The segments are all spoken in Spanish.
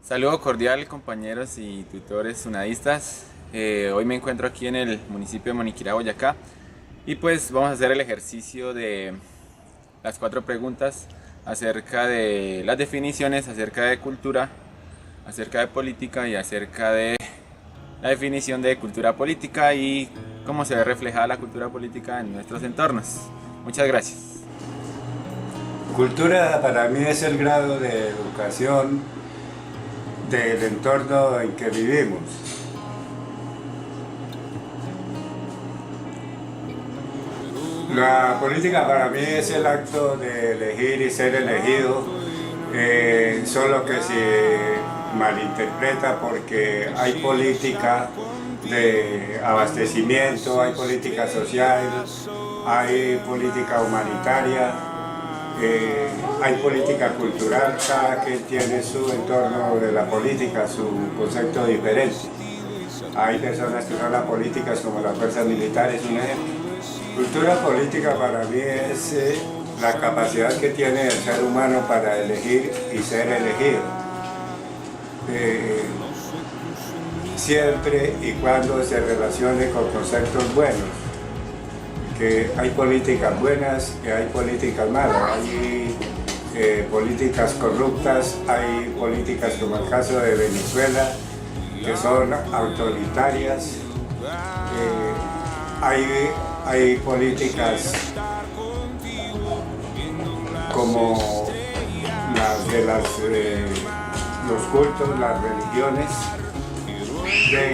Saludo cordial, compañeros y tutores unadistas. Hoy me encuentro aquí en el municipio de Moniquirá, Boyacá, y pues vamos a hacer el ejercicio de las 4 preguntas acerca de las definiciones, acerca de cultura, acerca de política y acerca de la definición de cultura política y cómo se ve reflejada la cultura política en nuestros entornos. Muchas gracias. Cultura para mí es el grado de educación del entorno en que vivimos. La política para mí es el acto de elegir y ser elegido, solo que se malinterpreta porque hay política de abastecimiento, hay política social, hay política humanitaria, hay política cultural. Cada quien tiene su entorno de la política, su concepto diferente. Hay personas que son apolíticas como las fuerzas militares, un ejemplo. Cultura política para mí es la capacidad que tiene el ser humano para elegir y ser elegido. Siempre y cuando se relacione con conceptos buenos. Que hay políticas buenas y hay políticas malas, hay políticas corruptas, hay políticas como el caso de Venezuela, que son autoritarias, hay políticas como las de los cultos, las religiones,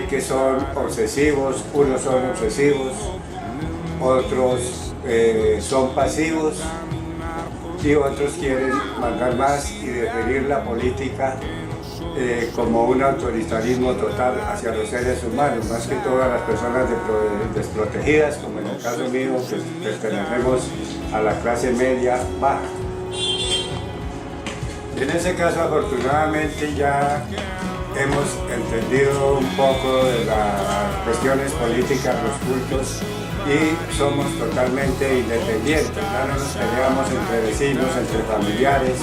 que son obsesivos, unos son obsesivos, otros son pasivos y otros quieren mandar más y definir la política como un autoritarismo total hacia los seres humanos, más que todas las personas desprotegidas, como en el caso mío, que pertenecemos a la clase media baja. En ese caso, afortunadamente, ya hemos entendido un poco de las cuestiones políticas, los cultos, y somos totalmente independientes. Ya no nos peleamos entre vecinos, entre familiares,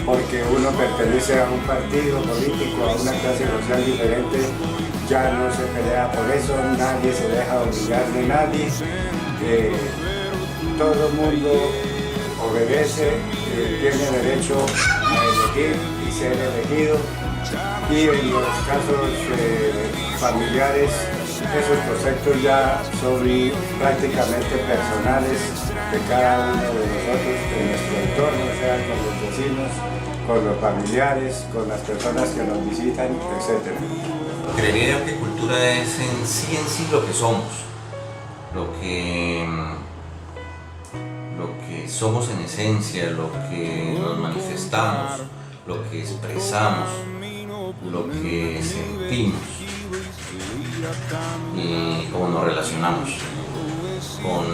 porque uno pertenece a un partido político, a una clase social diferente. Ya no se pelea por eso, nadie se deja humillar de nadie. Todo el mundo obedece, tiene derecho a elegir y ser elegido. Y en los casos familiares, esos conceptos ya son prácticamente personales de cada uno de nosotros, de nuestro entorno, sea con los vecinos, con los familiares, con las personas que nos visitan, etc. Creería que cultura es en sí lo que somos, lo que somos en esencia, lo que nos manifestamos, lo que expresamos, lo que sentimos y cómo nos relacionamos con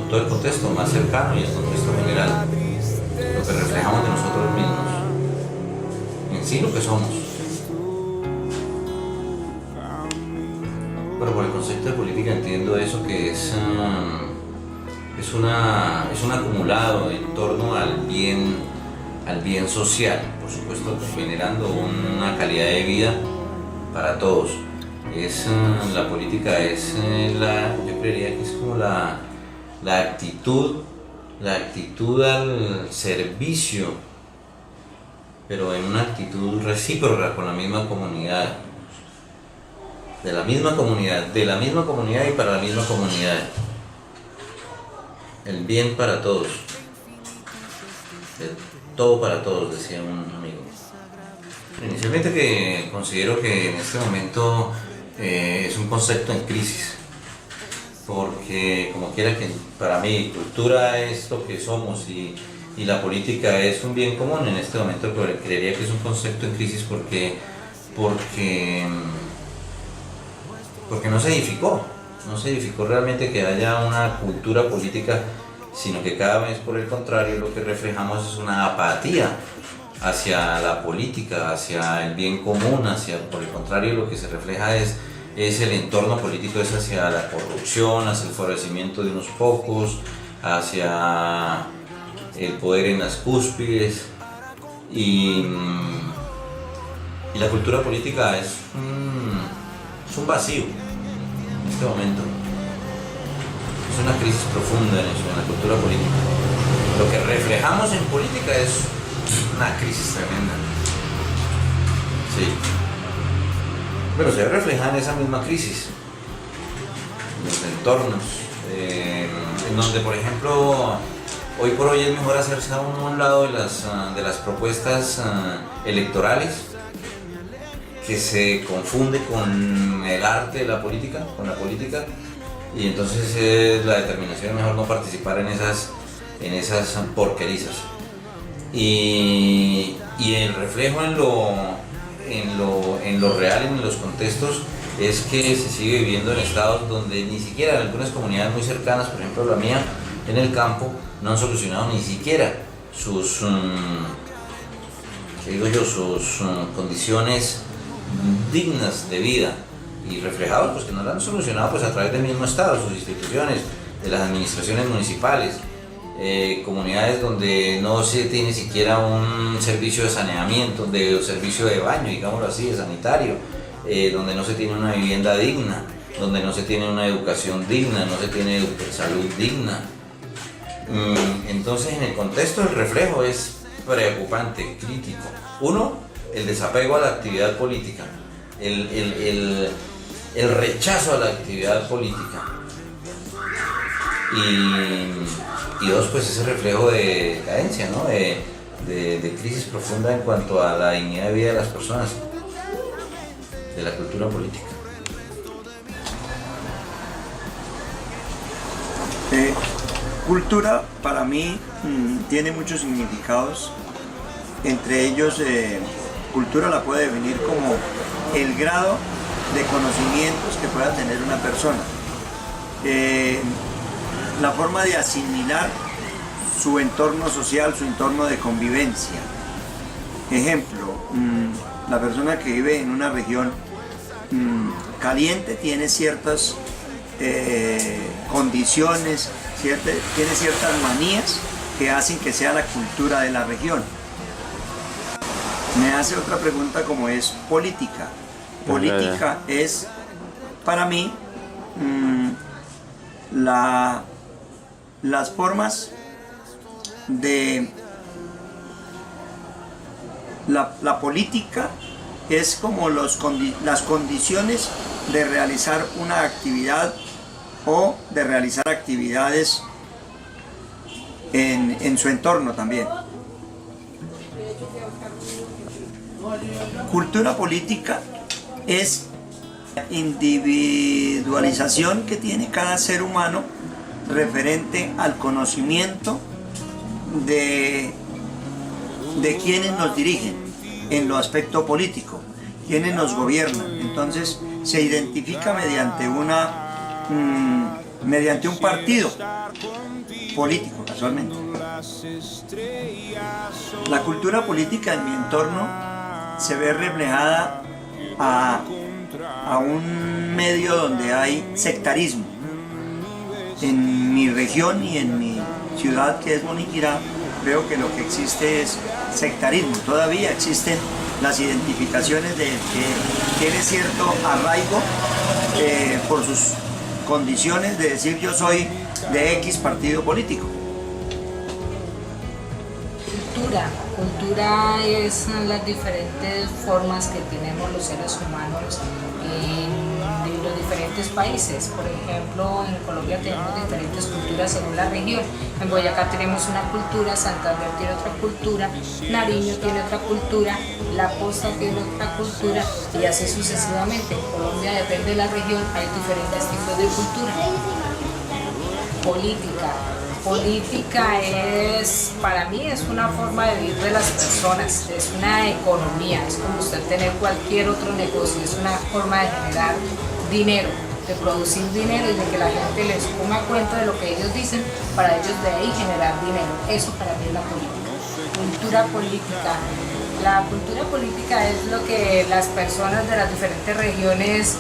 todo el contexto más cercano y el contexto general, lo que reflejamos de nosotros mismos, en sí lo que somos. Bueno, por el concepto de política entiendo eso que es un acumulado en torno al bien social, por supuesto generando una calidad de vida para todos. La política es yo creería que es como la actitud al servicio, pero en una actitud recíproca con la misma comunidad, de la misma comunidad y para la misma comunidad. El bien para todos, todo para todos, decía un amigo. Inicialmente que considero que en este momento es un concepto en crisis, porque como quiera que para mí cultura es lo que somos y la política es un bien común, en este momento creería que es un concepto en crisis porque no se edificó realmente que haya una cultura política, sino que cada vez por el contrario lo que reflejamos es una apatía hacia la política, hacia el bien común, por el contrario lo que se refleja es el entorno político, es hacia la corrupción, hacia el favorecimiento de unos pocos, hacia el poder en las cúspides, Y la cultura política es un vacío en este momento. Es una crisis profunda en eso, en la cultura política. Lo que reflejamos en política es una crisis tremenda. Sí. Pero se refleja en esa misma crisis, en los entornos, en donde, por ejemplo, hoy por hoy es mejor hacerse a un lado de las propuestas electorales, que se confunde con el arte de la política, con la política, y entonces la determinación es mejor no participar en esas porquerizas. Y el reflejo en lo real, en los contextos, es que se sigue viviendo en estados donde ni siquiera en algunas comunidades muy cercanas, por ejemplo la mía, en el campo, no han solucionado ni siquiera sus condiciones dignas de vida, y reflejados pues que no lo han solucionado pues a través del mismo Estado, sus instituciones, de las administraciones municipales, comunidades donde no se tiene siquiera un servicio de saneamiento, de servicio de baño, digámoslo así, de sanitario, donde no se tiene una vivienda digna, donde no se tiene una educación digna, no se tiene salud digna. Entonces, en el contexto, el reflejo es preocupante, crítico. Uno, el desapego a la actividad política, el rechazo a la actividad política. Y dos, pues ese reflejo de decadencia, ¿no? de crisis profunda en cuanto a la dignidad de vida de las personas, de la cultura política. Cultura para mí tiene muchos significados. Entre ellos, cultura la puede definir como el grado de conocimientos que pueda tener una persona, la forma de asimilar su entorno social, su entorno de convivencia. Ejemplo, la persona que vive en una región caliente tiene ciertas condiciones, tiene ciertas manías que hacen que sea la cultura de la región. Me hace otra pregunta como es política. Política es para mí las formas de la política es como las condiciones de realizar una actividad o de realizar actividades en su entorno también. Cultura política es la individualización que tiene cada ser humano referente al conocimiento de quienes nos dirigen en lo aspecto político, quienes nos gobiernan. Entonces se identifica mediante un partido político, casualmente. La cultura política en mi entorno se ve reflejada a un medio donde hay sectarismo. En mi región y en mi ciudad, que es Moniquirá, veo que lo que existe es sectarismo. Todavía existen las identificaciones de que tiene cierto arraigo por sus condiciones de decir yo soy de X partido político. Cultura es las diferentes formas que tenemos los seres humanos en los diferentes países. Por ejemplo, en Colombia tenemos diferentes culturas según la región. En Boyacá tenemos una cultura, Santander tiene otra cultura, Nariño tiene otra cultura, La Costa tiene otra cultura y así sucesivamente. En Colombia, depende de la región, hay diferentes tipos de cultura. Política es, para mí, es una forma de vivir de las personas, es una economía, es como usted tener cualquier otro negocio, es una forma de generar dinero, de producir dinero y de que la gente les ponga cuenta de lo que ellos dicen para ellos de ahí generar dinero. Eso para mí es la política. Cultura política. La cultura política es lo que las personas de las diferentes regiones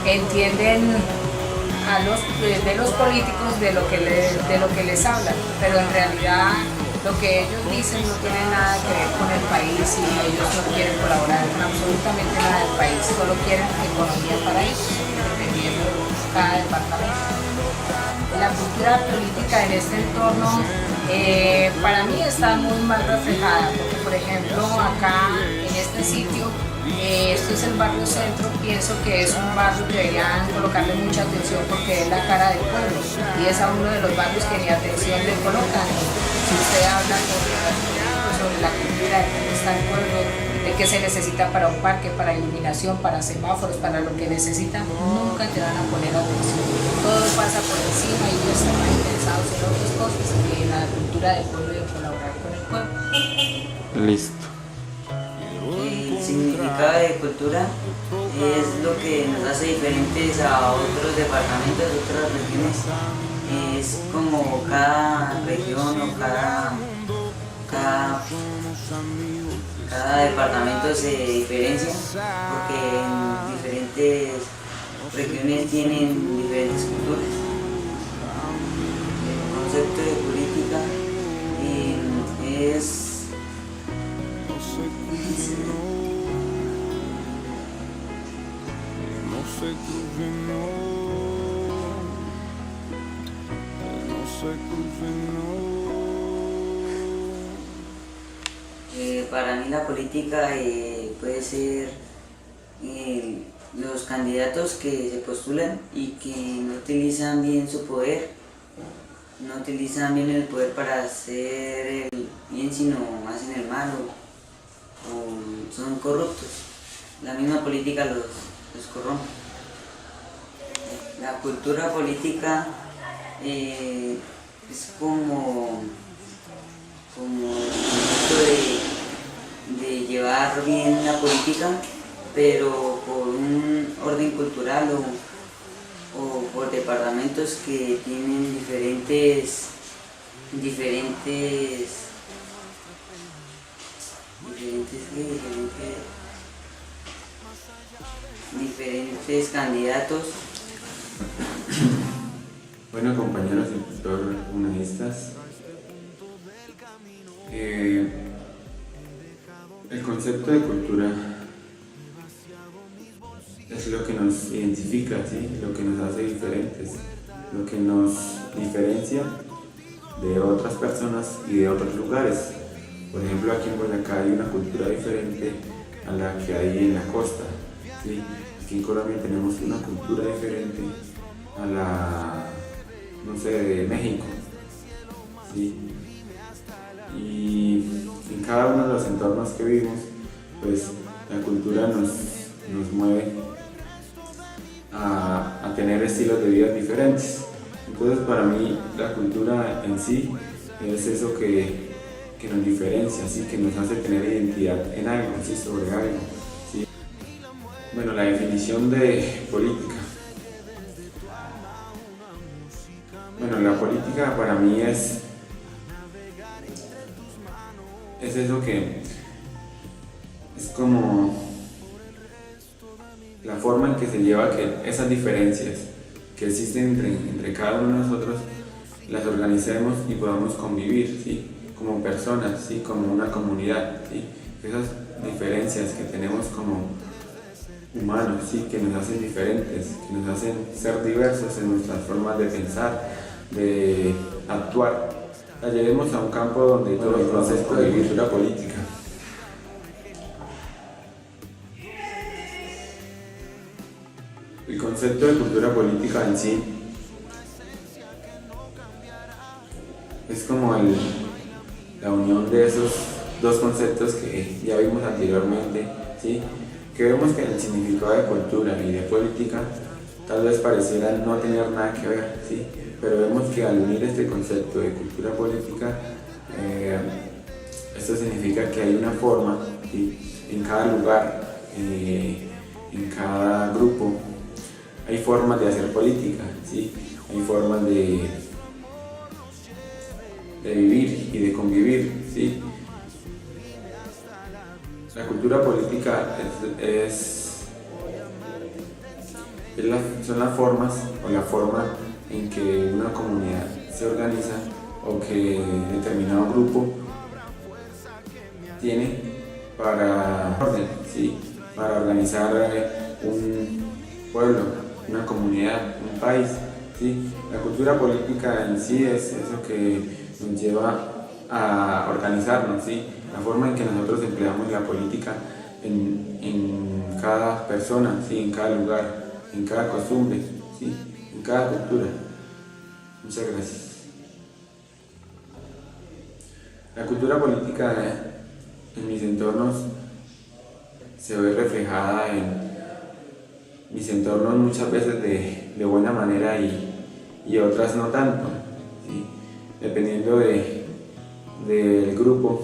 entienden de los políticos, de lo que les hablan, pero en realidad Lo que ellos dicen no tiene nada que ver con el país y ellos no quieren colaborar con absolutamente nada del país, solo quieren economía para ellos, dependiendo de cada departamento. La cultura política en este entorno para mí está muy mal reflejada, porque por ejemplo acá en este sitio, esto es el barrio centro, pienso que es un barrio que deberían colocarle mucha atención porque es la cara del pueblo y es a uno de los barrios que ni atención le colocan. Si usted habla sobre la cultura, de cómo está el pueblo, de qué se necesita para un parque, para iluminación, para semáforos, para lo que necesitan, nunca te van a poner atención. Todo pasa por encima y ellos están más interesados en otras cosas que en la cultura del pueblo y en colaborar con el pueblo. Listo. El significado de cultura es lo que nos hace diferentes a otros departamentos, otras regiones. Es como cada región o cada departamento se diferencia porque en diferentes regiones tienen diferentes culturas. El concepto de política es para mí la política puede ser los candidatos que se postulan y que no utilizan bien su poder, no utilizan bien el poder para hacer el bien, sino hacen el mal o son corruptos. La misma política los corrompe. La cultura política es como el concepto de llevar bien la política, pero por un orden cultural o por departamentos que tienen diferentes candidatos. Bueno, compañeros y tutor humanistas, el concepto de cultura es lo que nos identifica, ¿sí? Lo que nos hace diferentes, lo que nos diferencia de otras personas y de otros lugares. Por ejemplo, aquí en Boyacá hay una cultura diferente a la que hay en la costa, ¿sí? Aquí en Colombia tenemos una cultura diferente a la, no sé, de México, ¿sí? Y en cada uno de los entornos que vivimos, pues la cultura nos mueve a tener estilos de vida diferentes. Entonces, para mí la cultura en sí es eso que nos diferencia, ¿sí? Que nos hace tener identidad en algo, ¿sí? Sobre algo, ¿sí? Bueno, la definición de política. Bueno, la política para mí es eso que es como la forma en que se lleva que esas diferencias que existen entre cada uno de nosotros las organicemos y podamos convivir, ¿sí? Como personas, ¿sí? Como una comunidad, ¿sí? Esas diferencias que tenemos como humanos, ¿sí? Que nos hacen diferentes, que nos hacen ser diversos en nuestras formas de pensar, de actuar, la llevemos a un campo donde todo el proceso de cultura política. El concepto de cultura política en sí es como la unión de esos dos conceptos que ya vimos anteriormente, ¿sí? Que vemos que el significado de cultura y de política tal vez parecieran no tener nada que ver, ¿sí? Pero vemos que al unir este concepto de cultura política, esto significa que hay una forma, ¿sí? En cada lugar, en cada grupo, hay formas de hacer política, ¿sí? Hay formas de vivir y de convivir, ¿sí? La cultura política son las formas o la forma en que una comunidad se organiza o que determinado grupo tiene para orden, ¿sí? Para organizar un pueblo, una comunidad, un país, ¿sí? La cultura política en sí es eso que nos lleva a organizarnos, ¿sí? La forma en que nosotros empleamos la política en cada persona, ¿sí? En cada lugar, en cada costumbre, ¿sí? En cada cultura. Muchas gracias. La cultura política en mis entornos se ve reflejada en mis entornos muchas veces de buena manera y otras no tanto, ¿sí? Dependiendo del grupo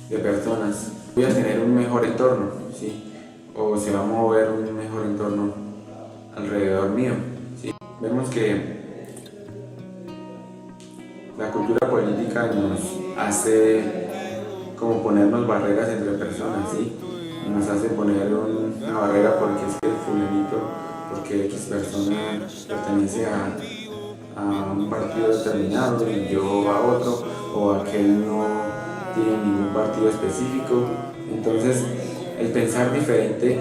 de personas voy a tener un mejor entorno, ¿sí? O se va a mover un mejor entorno alrededor mío, ¿sí? Vemos que la cultura política nos hace como ponernos barreras entre personas, ¿sí? Nos hace poner una barrera porque es que el fulanito, porque X persona pertenece a un partido determinado y yo a otro, o aquel no tiene ningún partido específico. Entonces, el pensar diferente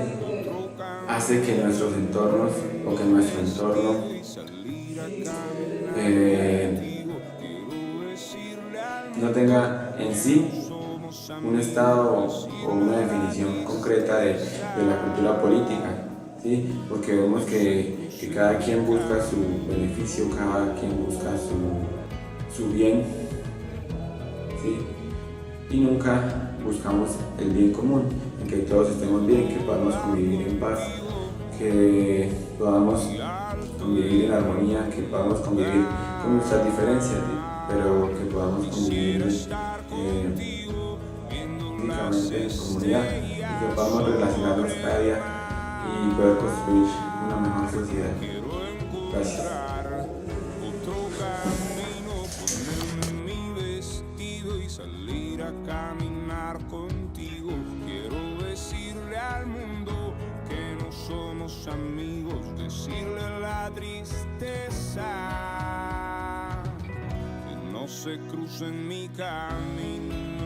hace que nuestros entornos o que nuestro entorno no tenga en sí un estado o una definición concreta de la cultura política, ¿sí? Porque vemos que cada quien busca su beneficio, cada quien busca su bien, ¿sí? Y nunca buscamos el bien común, en que todos estemos bien, que podamos convivir en paz, que podamos convivir en armonía, que podamos convivir con nuestras diferencias, ¿sí? Pero que podamos convivir únicamente en comunidad y que podamos relacionarnos cada día y poder construir una mejor sociedad. Gracias. Salir a caminar contigo, quiero decirle al mundo que no somos amigos, decirle la tristeza que no se cruce en mi camino.